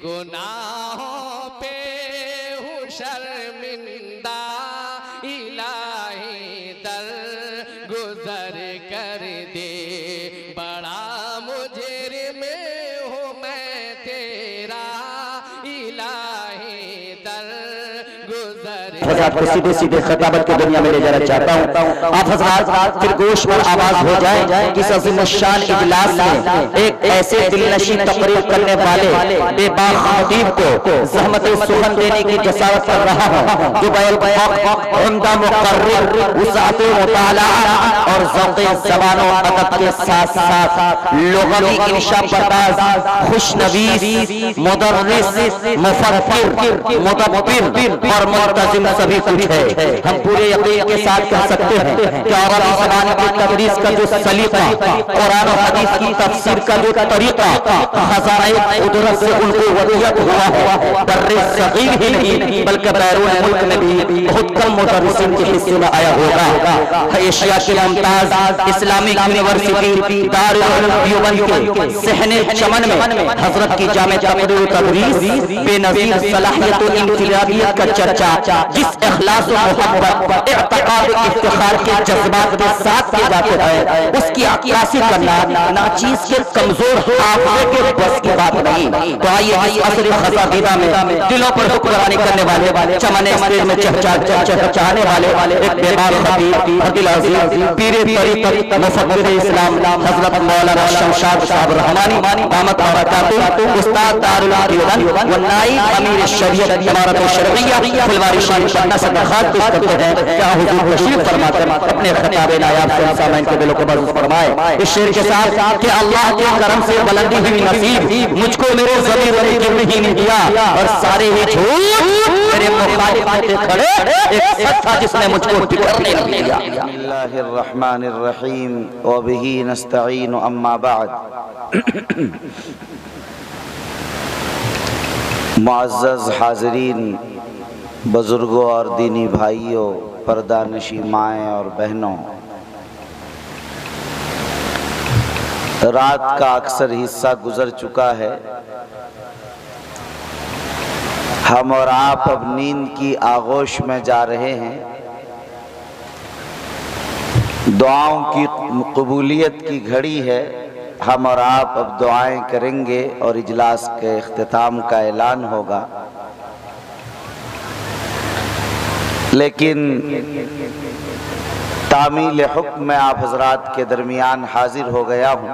گناہوں پہ ہوں شرمندہ الہی در گزر کر دے بڑا مجرم ہوں میں تیرا الہی در گزر حضرات کو سیدھے سیدھے خطابت کی دنیا میں لے جانا چاہتا ہوں آپ حضرات پھر گوش پر آواز ہو جائیں کس عظیم الشان اجلاس میں ایک ایسے دل نشین تقریر کرنے والے بے باک خطیب کو زحمت سخن دینے کی جسارت کر رہا ہوں جو بیل حق عمدہ مقرر وسعت مطالعہ اور ذوق زبان و ادب کے ساتھ ساتھ لغوی انشاء پرداز خوشنویس مدرس مفکر مدبر اور منتظم سبھی کچھ ہے ہم پورے یقین کے ساتھ کہہ سکتے ہیں کہ عربی زبان کی تدریس کا جو سلیقہ قرآن و حدیث کی تفسیر کا جو طریقہ خزانہ قدرت سے ان کو ودیعت ہوا ہے در صغیر ہی نہیں بلکہ بیرون ملک میں بھی بہت کم مدرسین کے حصے میں آیا ہوگا ایشیا کے ممتاز اسلامک یونیورسٹی دارالعلوم دیوبند کے صحن چمن میں حضرت کی جامع تقریر و تدریس بے نظیر صلاحیت و انفرادیت کا چرچا جس اخلاص و محبت اعتقاد و افتخار کے جذبات کے ساتھ کیا جاتے ہیں اس کی عکاسی کرنا ناچیز کے کمزور حافظے کے بس کی بات نہیں تو آئیے اس عصر خزادیدہ میں دلوں پر حکمرانی کرنے والے چمن اسٹیج میں چہچہانے والے ایک بیمار خطیب عبد العزیز پیر طریقت مفکر اسلام حضرت مولانا شمشاد صاحب رحمانی دامت برکاتہ استاد دارالعلوم دیوبند و نائب امیر شریعت امارت شرعیہ فلواری شریف پٹنہ سے درخواست پیش کرتے ہیں کیا حضور تشریف فرماتے اپنے خطاب نایاب سے سامعین کے دلوں کو بزرگ فرمائے اس شعر کے ساتھ کہ اللہ کے کرم سے بلندی ہوئی نصیب مجھ کو میرے ضمیر نے کیوں نہیں دیا اور سارے ہی جھوٹ میرے مخالف کے کھڑے ایک سچ تھا جس نے مجھ کو ٹکرنے نہیں دیا بسم اللہ الرحمن الرحیم وبہ نستعین اما بعد معزز حاضرین بزرگوں اور دینی بھائیوں پردہ نشی مائیں اور بہنوں رات کا اکثر حصہ گزر چکا ہے ہم اور آپ اب نیند کی آغوش میں جا رہے ہیں دعاؤں کی قبولیت کی گھڑی ہے ہم اور آپ اب دعائیں کریں گے اور اجلاس کے اختتام کا اعلان ہوگا لیکن تعمیل حکم میں آپ حضرات کے درمیان حاضر ہو گیا ہوں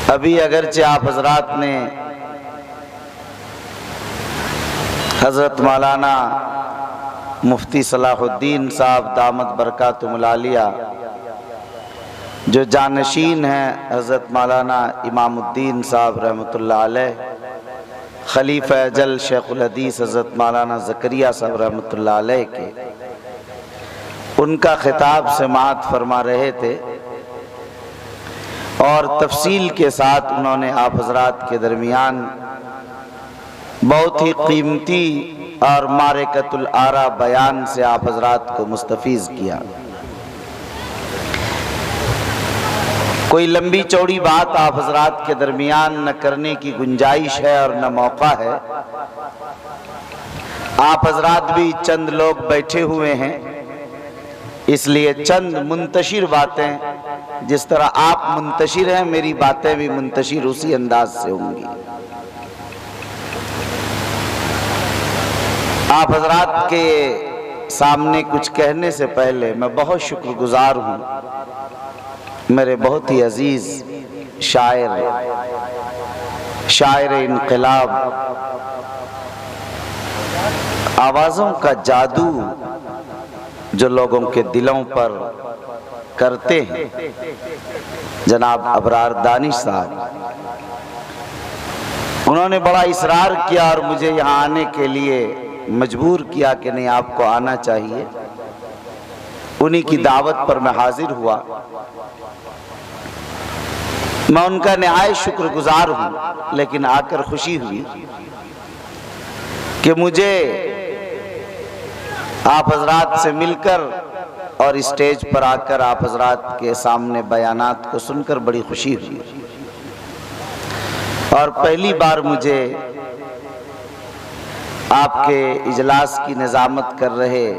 ابھی اگرچہ آپ حضرات نے حضرت مولانا مفتی صلاح الدین صاحب دامت برکاتہم العالیہ جو جانشین ہیں حضرت مولانا امام الدین صاحب رحمۃ اللہ علیہ خلیفہ اجل شیخ الحدیث حضرت مولانا زکریا صاحب رحمۃ اللہ علیہ کے ان کا خطاب سماعت فرما رہے تھے اور تفصیل کے ساتھ انہوں نے آپ حضرات کے درمیان بہت ہی قیمتی اور معرکۃ الآراء بیان سے آپ حضرات کو مستفیض کیا کوئی لمبی چوڑی بات آپ حضرات کے درمیان نہ کرنے کی گنجائش ہے اور نہ موقع ہے آپ حضرات بھی چند لوگ بیٹھے ہوئے ہیں اس لیے چند منتشر باتیں جس طرح آپ منتشر ہیں میری باتیں بھی منتشر اسی انداز سے ہوں گی آپ حضرات کے سامنے کچھ کہنے سے پہلے میں بہت شکر گزار ہوں میرے بہت ہی عزیز شاعر انقلاب آوازوں کا جادو جو لوگوں کے دلوں پر کرتے ہیں جناب ابرار دانش صاحب انہوں نے بڑا اصرار کیا اور مجھے یہاں آنے کے لیے مجبور کیا کہ نہیں آپ کو آنا چاہیے انہی کی دعوت پر میں حاضر ہوا میں ان کا نہایت شکر گزار ہوں لیکن آ کر خوشی ہوئی کہ مجھے آپ حضرات سے مل کر اور اسٹیج پر آ کر آپ حضرات کے سامنے بیانات کو سن کر بڑی خوشی ہوئی اور پہلی بار مجھے آپ کے اجلاس کی نظامت کر رہے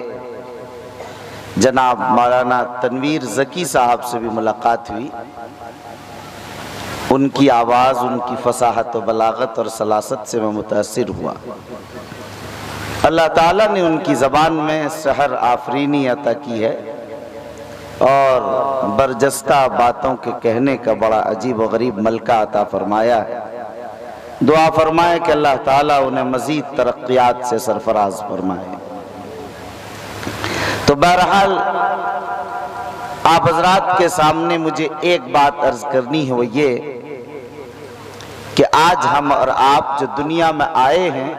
جناب مولانا تنویر زکی صاحب سے بھی ملاقات ہوئی. ان کی آواز، ان کی فصاحت و بلاغت اور سلاست سے میں متاثر ہوا. اللہ تعالیٰ نے ان کی زبان میں سحر آفرینی عطا کی ہے اور برجستہ باتوں کے کہنے کا بڑا عجیب و غریب ملکہ عطا فرمایا ہے. دعا فرمائے کہ اللہ تعالیٰ انہیں مزید ترقیات سے سرفراز فرمائے. تو بہرحال آپ حضرات کے سامنے مجھے ایک بات عرض کرنی ہے، وہ یہ کہ آج ہم اور آپ جو دنیا میں آئے ہیں،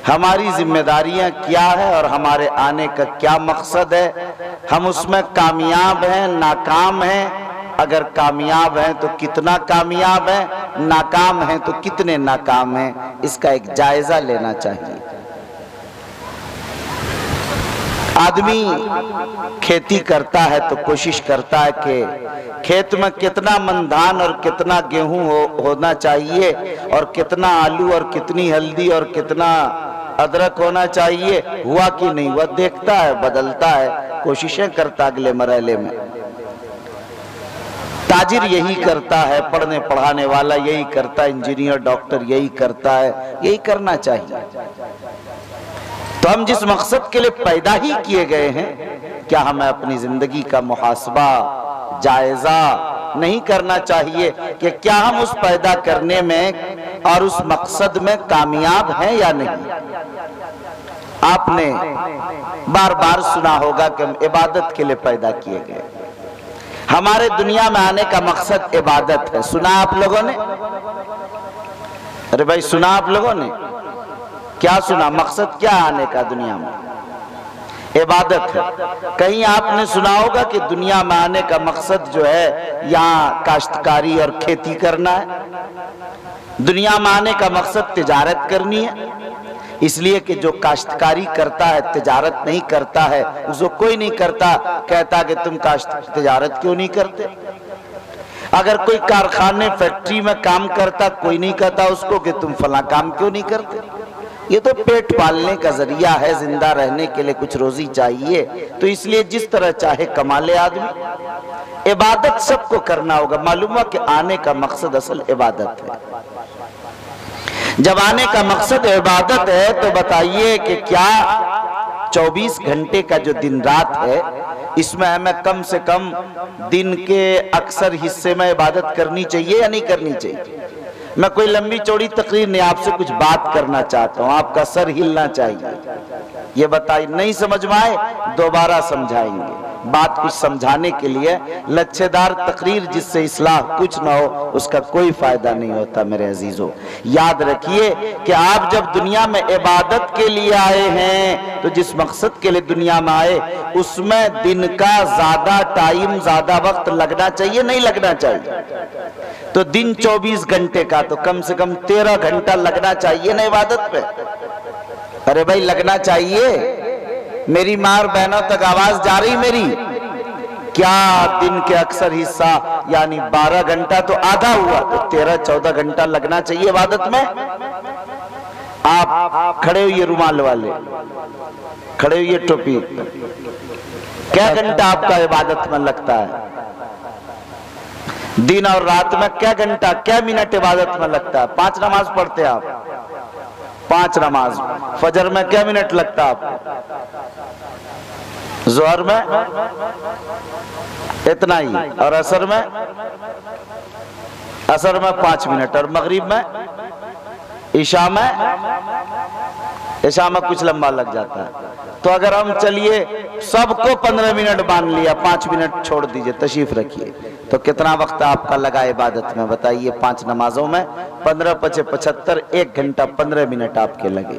ہماری ذمہ داریاں کیا ہے اور ہمارے آنے کا کیا مقصد ہے، ہم اس میں کامیاب ہیں، ناکام ہیں. اگر کامیاب ہیں تو کتنا کامیاب ہیں، ناکام ہیں تو کتنے ناکام ہیں، اس کا ایک جائزہ لینا چاہیے. آدمی کھیتی کرتا ہے تو کوشش کرتا ہے کہ کھیت میں کتنا من دھان اور کتنا گیہوں ہونا چاہیے اور کتنا آلو اور کتنی ہلدی اور کتنا ادرک ہونا چاہیے، ہوا کہ نہیں ہوا دیکھتا ہے، بدلتا ہے، کوششیں کرتا اگلے مرحلے میں. تاجر یہی کرتا ہے، پڑھنے پڑھانے والا یہی کرتا ہے، انجینئر ڈاکٹر یہی کرتا ہے، یہی کرنا چاہیے. تو ہم جس مقصد کے لیے پیدا ہی کیے گئے ہیں، کیا ہمیں اپنی زندگی کا محاسبہ، جائزہ نہیں کرنا چاہیے کہ کیا ہم اس پیدا کرنے میں اور اس مقصد میں کامیاب ہیں یا نہیں؟ آپ نے بار بار سنا ہوگا کہ ہم عبادت کے لیے پیدا کیے گئے. ہمارے دنیا میں آنے کا مقصد عبادت ہے. سنا آپ لوگوں نے؟ ارے بھائی سنا آپ لوگوں نے؟ کیا سنا؟ مقصد کیا آنے کا دنیا میں؟ عبادت ہے. کہیں آپ نے سنا ہوگا کہ دنیا میں آنے کا مقصد جو ہے یہاں کاشتکاری اور کھیتی کرنا ہے؟ دنیا میں آنے کا مقصد تجارت کرنی ہے. اس لیے کہ جو کاشتکاری کرتا ہے تجارت نہیں کرتا ہے، اس کو کوئی نہیں کرتا کہتا کہ تم تجارت کیوں نہیں کرتے. اگر کوئی کارخانے فیکٹری میں کام کرتا کوئی نہیں کہتا اس کو کہ تم فلاں کام کیوں نہیں کرتے. یہ تو پیٹ پالنے کا ذریعہ ہے، زندہ رہنے کے لیے کچھ روزی چاہیے، تو اس لیے جس طرح چاہے کما لے آدمی. عبادت سب کو کرنا ہوگا. معلوم ہوا کہ آنے کا مقصد اصل عبادت ہے. جب آنے کا مقصد عبادت ہے تو بتائیے کہ کیا 24 گھنٹے کا جو دن رات ہے، اس میں ہمیں کم سے کم دن کے اکثر حصے میں عبادت کرنی چاہیے یا نہیں کرنی چاہیے؟ میں کوئی لمبی چوڑی تقریر نہیں، آپ سے کچھ بات کرنا چاہتا ہوں، آپ کا سر ہلنا چاہیے. یہ بتائیے، نہیں سمجھ میں آئے دوبارہ سمجھائیں گے. بات کچھ سمجھانے کے لیے لچھے دار تقریر جس سے اصلاح کچھ نہ ہو اس کا کوئی فائدہ نہیں ہوتا. میرے عزیزو یاد رکھیے کہ آپ جب دنیا میں عبادت کے لیے آئے ہیں تو جس مقصد کے لیے دنیا میں آئے اس میں دن کا زیادہ ٹائم، زیادہ وقت لگنا چاہیے نہیں لگنا چاہیے؟ تو دن 24 گھنٹے کا تو کم سے کم 13 گھنٹہ لگنا چاہیے نا عبادت پہ. ارے بھائی لگنا چاہیے. میری ماں اور بہنوں تک آواز جا رہی میری؟ کیا دن کے اکثر حصہ یعنی 12 گھنٹہ تو آدھا ہوا، تو 13-14 گھنٹہ لگنا چاہیے عبادت میں. آپ کھڑے ہوئے رومال والے، کھڑے ہوئے ٹوپی، کیا گھنٹہ آپ کا عبادت میں لگتا ہے؟ دن اور رات میں کیا گھنٹہ کیا منٹ عبادت میں لگتا ہے؟ 5 نماز پڑھتے آپ، 5 نماز. فجر میں کیا منٹ لگتا آپ؟ ظہر میں اتنا ہی، اور عصر میں 5 منٹ، اور مغرب میں، عشاء میں کچھ لمبا لگ جاتا ہے. تو اگر ہم چلیے سب کو 15 منٹ باندھ لیا، 5 منٹ چھوڑ دیجئے، تشریف رکھیے، تو کتنا وقت آپ کا لگا عبادت میں بتائیے؟ 5 نمازوں میں 15 × 5 = 75، 1 گھنٹہ 15 منٹ آپ کے لگے.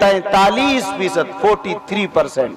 43% 43%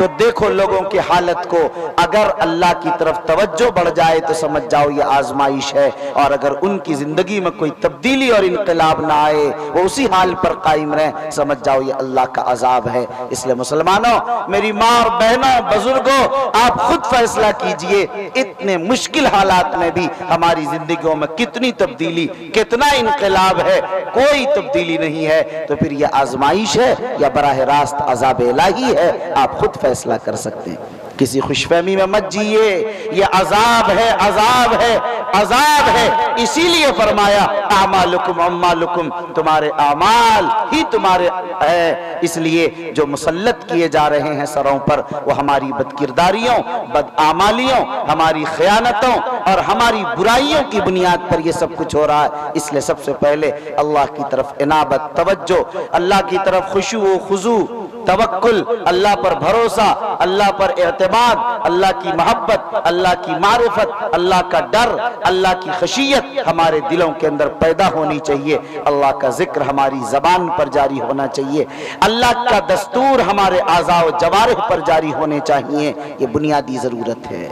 تو دیکھو لوگوں کی حالت کو، اگر اللہ کی طرف توجہ بڑھ جائے تو سمجھ جاؤ یہ آزمائش ہے، اور اگر ان کی زندگی میں کوئی تبدیلی اور انقلاب نہ آئے، وہ اسی حال پر قائم رہیں، سمجھ جاؤ یہ اللہ کا عذاب ہے۔ اس لئے مسلمانوں، میری ماں اور بہنوں، بزرگوں، آپ خود فیصلہ کیجئے، اتنے مشکل حالات میں بھی ہماری زندگیوں میں کتنی تبدیلی، کتنا انقلاب ہے، کوئی تبدیلی نہیں ہے، تو پھر یہ آزمائش ہے یا براہ راست عذاب الہی ہے؟ آپ خود فیصلہ کر سکتے ہیں۔ کسی خوش فہمی میں مت جئیے، یہ عذاب ہے، عذاب ہے، عذاب ہے۔ اسی لیے فرمایا اعمالکم اعمالکم، تمہارے اعمال ہی تمہارے ہے۔ اس لیے جو مسلط کیے جا رہے ہیں سروں پر، وہ ہماری بدکرداریوں، بدعمالیوں، ہماری خیانتوں اور ہماری برائیوں کی بنیاد پر یہ سب کچھ ہو رہا ہے۔ اس لیے سب سے پہلے اللہ کی طرف انابت، توجہ، اللہ کی طرف خشوع و خضوع، توکل، اللہ پر بھروسہ، اللہ پر اعتماد، اللہ کی محبت، اللہ کی معرفت، اللہ کا ڈر، اللہ کی خشیت ہمارے دلوں کے اندر پیدا ہونی چاہیے۔ اللہ کا ذکر ہماری زبان پر جاری ہونا چاہیے، اللہ کا دستور ہمارے اعضاء و جوارح پر جاری ہونے چاہیے۔ یہ بنیادی ضرورت ہے۔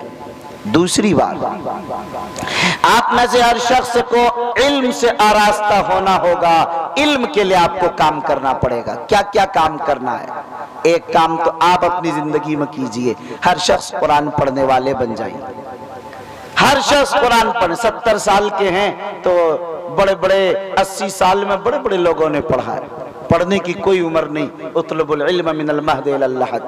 دوسری بات، آپ میں سے ہر شخص کو علم سے آراستہ ہونا ہوگا۔ علم کے لیے آپ کو کام کرنا پڑے گا۔ کیا کیا کام کرنا ہے؟ ایک کام تو آپ اپنی زندگی میں کیجئے، ہر شخص قرآن پڑھنے والے بن جائیں۔ ہر شخص قرآن پڑھے۔ 70 سال کے ہیں تو بڑے بڑے 80 سال میں بڑے بڑے لوگوں نے پڑھا ہے۔ پڑھنے کی کوئی عمر نہیں۔ اطلب العلم من المہد الی اللحد،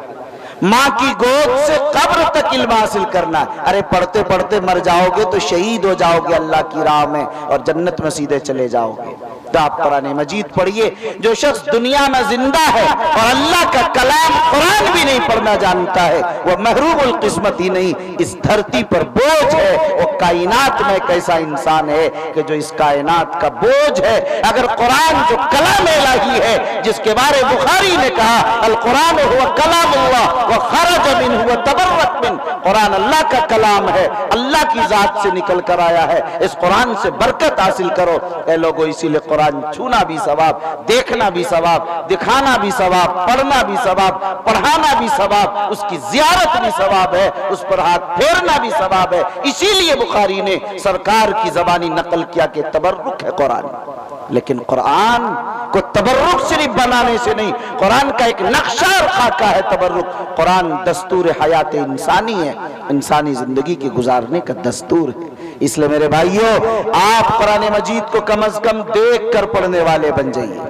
ماں کی گود سے قبر تک علم حاصل کرنا۔ ارے پڑھتے پڑھتے مر جاؤ گے تو شہید ہو جاؤ گے اللہ کی راہ میں، اور جنت میں سیدھے چلے جاؤ گے۔ تو آپ قرآن مجید پڑھیے۔ جو شخص دنیا میں زندہ ہے اور اللہ کا کلام قرآن بھی نہیں پڑھنا جانتا ہے، وہ محروم القسمت ہی نہیں، اس دھرتی پر بوجھ ہے۔ وہ کائنات میں ایک ایسا انسان ہے کہ جو اس کائنات کا بوجھ ہے۔ اگر قرآن جو کلام الہی ہے، جس کے بارے بخاری نے کہا القرآن هو کلام اللہ وخرج منہ وتبرت منہ، قرآن اللہ کا کلام ہے، اللہ کی ذات سے نکل کر آیا ہے، اس قرآن سے برکت حاصل کرو۔ اے لوگو، اسی لئے قرآن چھونا بھی ثواب، دیکھنا بھی ثواب، دکھانا بھی ثواب، پڑھنا بھی ثواب، پڑھانا بھی ثواب، اس کی زیارت بھی ثواب ہے، اس پر ہاتھ پھیرنا بھی ثواب ہے۔ اسی لیے بخاری نے سرکار کی زبانی نقل کیا کہ تبرک ہے قرآن۔ لیکن قرآن کو تبرک صرف بنانے سے نہیں، قرآن کا ایک نقشہ اور خاکہ ہے تبرک۔ قرآن دستور حیات انسانی ہے، انسانی زندگی کے گزارنے کا دستور ہے۔ اس لئے میرے بھائیوں، آپ قرآن مجید کو کم از کم دیکھ کر پڑھنے والے بن جائیے۔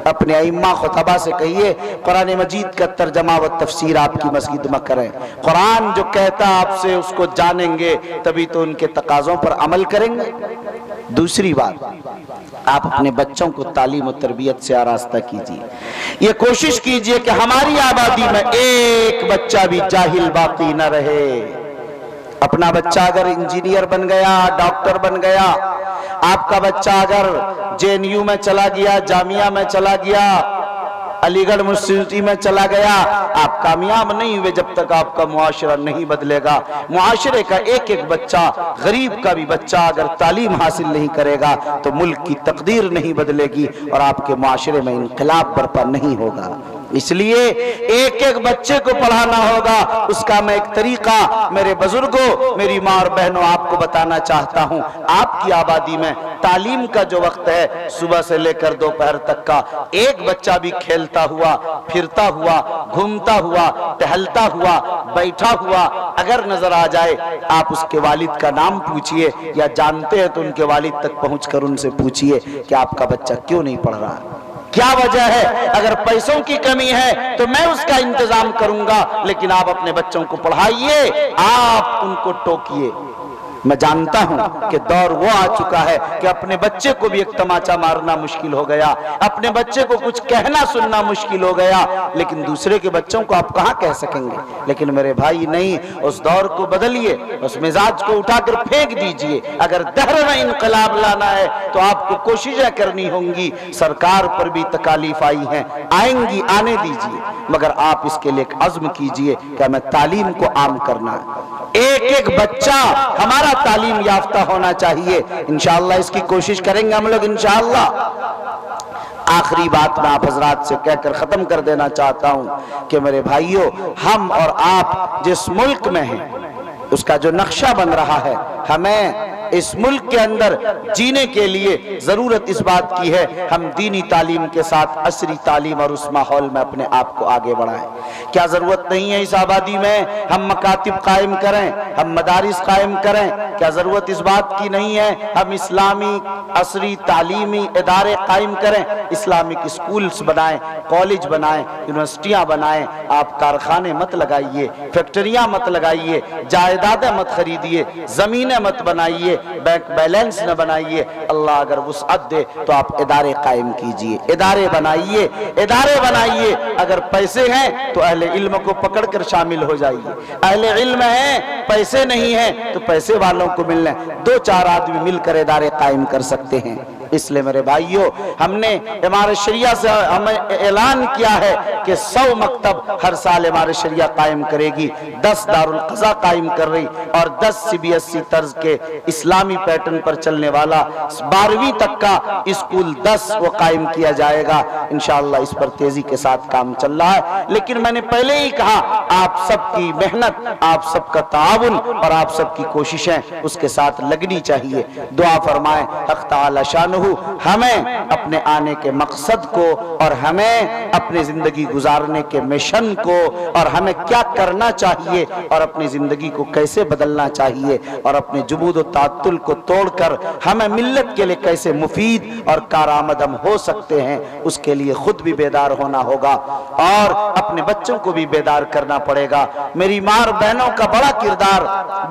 اپنے ائمہ خطبہ سے کہیے قرآن مجید کا ترجمہ و تفسیر آپ کی مسجد میں کریں۔ قرآن جو کہتا آپ سے اس کو جانیں گے، تبھی تو ان کے تقاضوں پر عمل کریں گے۔ دوسری بات، آپ اپنے بچوں کو تعلیم و تربیت سے آراستہ کیجیے۔ یہ کوشش کیجیے کہ ہماری آبادی میں ایک بچہ بھی جاہل باقی نہ رہے۔ اپنا بچہ اگر انجینئر بن گیا، ڈاکٹر بن گیا، آپ کا بچہ اگر JNU میں چلا گیا، جامعہ میں چلا گیا، علی گڑھ یونیورسٹی میں چلا گیا، آپ کامیاب نہیں ہوئے جب تک آپ کا معاشرہ نہیں بدلے گا۔ معاشرے کا ایک ایک بچہ، غریب کا بھی بچہ اگر تعلیم حاصل نہیں کرے گا تو ملک کی تقدیر نہیں بدلے گی اور آپ کے معاشرے میں انقلاب برپا نہیں ہوگا۔ اس لیے ایک ایک بچے کو پڑھانا ہوگا۔ اس کا میں ایک طریقہ میرے بزرگوں، میری ماں اور بہنوں آپ کو بتانا چاہتا ہوں۔ آپ کی آبادی میں تعلیم کا جو وقت ہے صبح سے لے کر دوپہر تک کا، ایک بچہ بھی کھیلتا ہوا، پھرتا ہوا، گھومتا ہوا، ٹہلتا ہوا، بیٹھا ہوا اگر نظر آ جائے، آپ اس کے والد کا نام پوچھئے، یا جانتے ہیں تو ان کے والد تک پہنچ کر ان سے پوچھئے کہ آپ کا بچہ کیوں نہیں پڑھ رہا، کیا وجہ ہے۔ اگر پیسوں کی کمی ہے تو میں اس کا انتظام کروں گا، لیکن آپ اپنے بچوں کو پڑھائیے، آپ ان کو ٹوکیے۔ میں جانتا ہوں کہ دور وہ آ چکا ہے کہ اپنے بچے کو بھی ایک تماچا مارنا مشکل ہو گیا، اپنے بچے کو کچھ کہنا سننا مشکل ہو گیا، لیکن دوسرے کے بچوں کو آپ کہاں کہہ سکیں گے۔ لیکن میرے بھائی نہیں، اس دور کو بدلیے، اس مزاج کو اٹھا کر پھینک دیجئے۔ اگر دہر میں انقلاب لانا ہے تو آپ کو کوششیں کرنی ہوں گی۔ سرکار پر بھی تکالیف آئی ہیں، آئیں گی، آنے دیجئے، مگر آپ اس کے لیے ایک عزم کیجئے کہ ہمیں تعلیم کو عام کرنا ہے۔ ایک ایک بچہ ہمارا تعلیم یافتہ ہونا چاہیے۔ انشاءاللہ اس کی کوشش کریں گے ہم لوگ انشاءاللہ۔ آخری بات میں آپ حضرات سے کہہ کر ختم کر دینا چاہتا ہوں کہ میرے بھائیوں، ہم اور آپ جس ملک میں ہیں اس کا جو نقشہ بن رہا ہے، ہمیں اس ملک کے اندر جینے کے لیے ضرورت اس بات کی ہے ہم دینی تعلیم کے ساتھ عصری تعلیم اور اس ماحول میں اپنے آپ کو آگے بڑھائیں۔ کیا ضرورت نہیں ہے اس آبادی میں ہم مکاتب قائم کریں، ہم مدارس قائم کریں؟ کیا ضرورت اس بات کی نہیں ہے ہم اسلامی عصری تعلیمی ادارے قائم کریں، اسلامک اسکولز بنائیں، کالج بنائیں، یونیورسٹیاں بنائیں؟ آپ کارخانے مت لگائیے، فیکٹریاں مت لگائیے، جائیدادیں مت خریدیے، زمینیں مت بنائیے، بینک بیلنس نہ بنائیے۔ اللہ اگر وسعت دے تو آپ ادارے قائم کیجئے، ادارے بنائیے، ادارے بنائیے۔ اگر پیسے ہیں تو اہل علم کو پکڑ کر شامل ہو جائیے، اہل علم ہیں، پیسے نہیں ہیں تو پیسے والوں کو ملنے، 2-4 آدمی مل کر ادارے قائم کر سکتے ہیں۔ اس لئے میرے بھائیوں، ہم نے امارت شریعہ سے ہمیں اعلان کیا ہے کہ 100 مکتب ہر سال امارت شریعہ قائم کرے گی، 10 دارالقضا قائم کر رہی اور 10 CBSE طرز کے اسلامی پیٹرن پر چلنے والا 12ویں تک کا اسکول 10 وہ قائم کیا جائے گا۔ انشاءاللہ اس پر تیزی کے ساتھ کام چل رہا ہے، لیکن میں نے پہلے ہی کہا آپ سب کی محنت، آپ سب کا تعاون اور آپ سب کی کوششیں اس کے ساتھ لگنی چاہیے۔ دعا فرمائیں حق تعالی شانہ ہمیں اپنے آنے کے مقصد کو اور ہمیں اپنی زندگی گزارنے کے مشن کو اور ہمیں کیا کرنا چاہیے اور اپنی زندگی کو کیسے بدلنا چاہیے اور اپنے جمود و تعطل کو توڑ کر ہمیں ملت کے لیے کیسے مفید اور کارآمد ہم ہو سکتے ہیں، اس کے لیے خود بھی بیدار ہونا ہوگا اور اپنے بچوں کو بھی بیدار کرنا پڑے گا۔ میری ماں بہنوں کا بڑا کردار،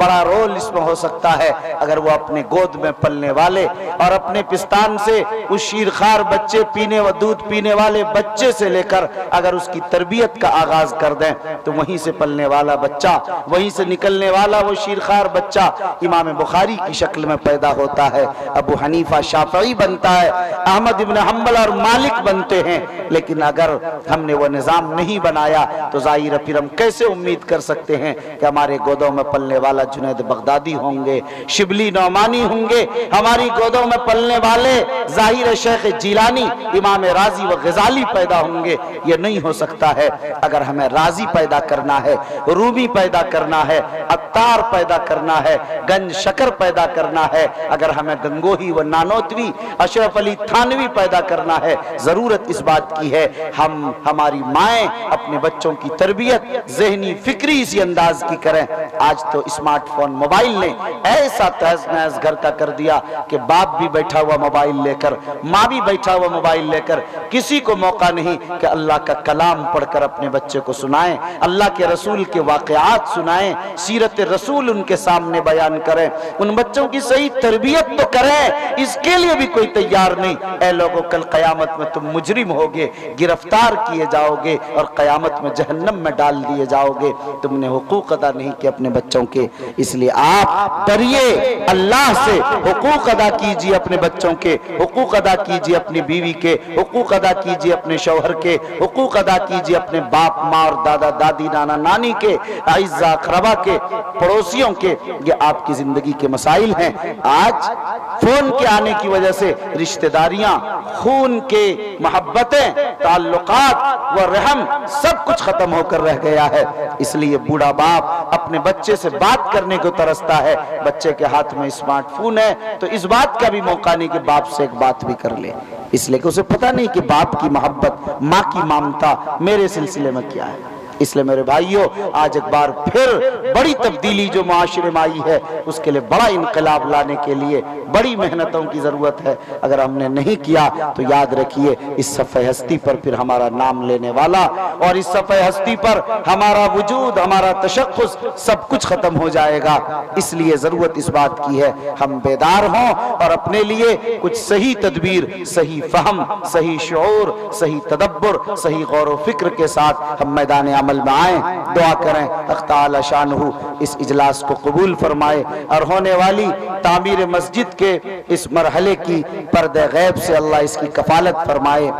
بڑا رول اس میں ہو سکتا ہے اگر وہ اپنے گود میں پلنے والے اور اپنے پستان سے اس شیرخوار بچے پینے و دودھ پینے والے بچے سے لے کر اگر اس کی تربیت کا آغاز کر دیں تو وہیں سے پلنے والا بچہ، وہیں سے نکلنے والا وہ شیرخوار بچہ امام بخاری کی شکل میں پیدا ہوتا ہے، ابو حنیفہ شافعی بنتا ہے، احمد ابن حنبل اور مالک بنتے ہیں۔ لیکن اگر ہم نے وہ نظام نہیں بنایا تو ظاہر پھر ہم کیسے امید کر سکتے ہیں کہ ہمارے گودوں میں پلنے والا جنید بغدادی ہوں گے، شبلی نعمانی ہوں گے، ہماری گودوں میں پلنے والے ظاہر شیخ جیلانی، امام رازی و غزالی پیدا ہوں گے؟ یہ نہیں ہو سکتا ہے۔ اگر ہمیں رازی پیدا کرنا ہے، رومی پیدا کرنا ہے، عطار پیدا کرنا ہے، گنج شکر پیدا کرنا ہے، اگر ہمیں گنگوہی و نانوتوی، اشرف علی تھانوی پیدا کرنا ہے، ضرورت اس بات کی ہے ہماری مائیں اپنے بچوں کی تربیت ذہنی فکری اسی انداز کی کریں۔ آج تو اسمارٹ فون موبائل نے ایسا تہز نہز گھر کا کر دیا کہ باپ بھی بیٹھا ہوا موبائل لے کر، ماں بھی بیٹھا ہوا موبائل لے کر، کسی کو موقع نہیں کہ اللہ کا کلام پڑھ کر اپنے بچے کو سنائیں، اللہ کے رسول کے واقعات سنائیں، سیرت رسول ان کے سامنے بیان کریں، ان بچوں کی صحیح تربیت تو کریں۔ اس کے لیے بھی کوئی تیار نہیں۔ اے لوگوں، کل قیامت میں تم مجرم ہوگے، گرفتار کیے جاؤ گے اور قیامت میں جہنم میں ڈال دیے جاؤ گے۔ تم نے حقوق ادا نہیں کیے اپنے بچوں کے، اس لیے آپ ڈریے اللہ سے، حقوق ادا کیجیے اپنے بچوں کے، حقوق ادا کیجیے اپنی بیوی کے، حقوق ادا کیجیے اپنے شوہر کے، حقوق ادا کیجیے اپنے باپ ماں اور دادا دادی نانا نانی کے، اعزاء اقربا کے، پڑوسیوں کے۔ یہ آپ کی زندگی کے مسائل ہیں۔ آج فون کے آنے کی وجہ سے رشتہ داریاں، خون کے محبتیں، تعلقات و رحم سب کچھ ختم ہو کر رہ گیا ہے۔ اس لیے بوڑھا باپ اپنے بچے سے بات کرنے کو ترستا ہے، بچے کے ہاتھ میں اسمارٹ فون ہے تو اس بات کا بھی موقع نہیں کہ باپ سے ایک بات بھی کر لے، اس لیے کہ اسے پتہ نہیں کہ باپ کی محبت، ماں کی ممتا میرے سلسلے میں کیا ہے۔ اس لئے میرے بھائیوں، آج ایک بار پھر بڑی تبدیلی جو معاشرے میں آئی ہے اس کے لئے بڑا انقلاب لانے کے لیے بڑی محنتوں کی ضرورت ہے۔ اگر ہم نے نہیں کیا تو یاد رکھیے اس صفحہ ہستی پر پھر ہمارا نام لینے والا اور اس صفحہ ہستی پر ہمارا وجود، ہمارا تشخص سب کچھ ختم ہو جائے گا۔ اس لیے ضرورت اس بات کی ہے ہم بیدار ہوں اور اپنے لیے کچھ صحیح تدبیر، صحیح فہم، صحیح شعور، صحیح تدبر، صحیح غور و فکر کے ساتھ ہم میدان عمل میں آئیں۔ دعا کریں حق تعالی شانہ اس اجلاس کو قبول فرمائے اور ہونے والی تعمیر مسجد کے اس مرحلے کی پردہ غیب سے اللہ اس کی کفالت فرمائے۔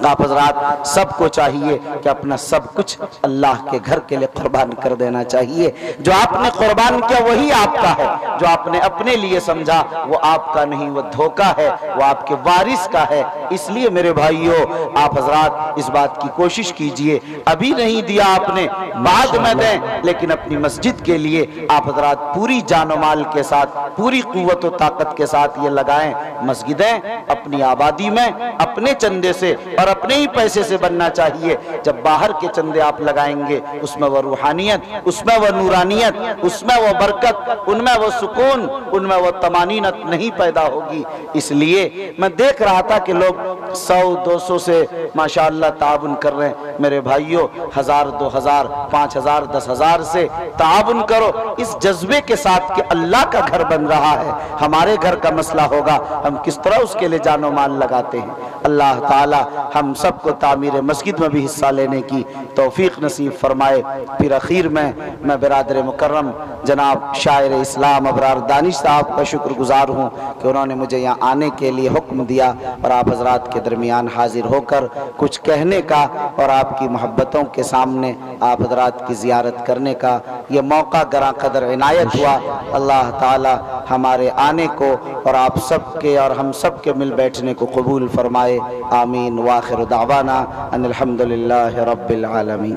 آپ حضرات سب کو چاہیے کہ اپنا سب کچھ اللہ کے گھر کے لیے قربان کر دینا چاہیے. جو آپ نے قربان کیا وہی آپ کا ہے، جو آپ نے اپنے لیے سمجھا وہ آپ کا نہیں، وہ دھوکہ ہے، وہ آپ کے وارث کا ہے. اس لیے میرے بھائیوں آپ حضرات اس بات کی کوشش کیجئے، ابھی نہیں دیا آپ نے بعد میں دیں، لیکن اپنی مسجد کے لیے آپ حضرات پوری جان و مال کے ساتھ، پوری قوت و طاقت کے ساتھ یہ لگائیں. مسجدیں اپنی آبادی میں اپنے چندے سے اور اپنے ہی پیسے سے بننا چاہیے. جب باہر کے چندے آپ لگائیں گے اس میں وہ روحانیت، اس میں وہ نورانیت، اس میں وہ برکت، ان میں وہ سکون، ان میں وہ طمانینت نہیں پیدا ہوگی. اس لیے میں دیکھ رہا تھا کہ لوگ 100-200 سے ماشاءاللہ تعاون کر رہے ہیں. میرے بھائیوں 1000 2000 5000 10000 سے تعاون کرو اس جذبے کے ساتھ کہ اللہ کا گھر بن رہا ہے، ہمارے گھر کا مسئلہ ہوگا، ہم کس طرح اس کے لیے جان و مال لگاتے ہیں. اللہ تعالی ہم سب کو تعمیر مسجد میں بھی حصہ لینے کی توفیق نصیب فرمائے. پھر اخیر میں برادر مکرم جناب شاعر اسلام ابرار دانش صاحب کا شکر گزار ہوں کہ انہوں نے مجھے یہاں آنے کے لیے حکم دیا اور آپ حضرات کے درمیان حاضر ہو کر کچھ کہنے کا اور آپ کی محبتوں کے سامنے آپ حضرات کی زیارت کرنے کا یہ موقع گراں قدر عنایت ہوا. اللہ تعالی ہمارے آنے کو اور آپ سب کے اور ہم سب کے مل بیٹھنے کو قبول فرمائے. آمین. وآخر دعوانا ان الحمدللہ رب العالمین.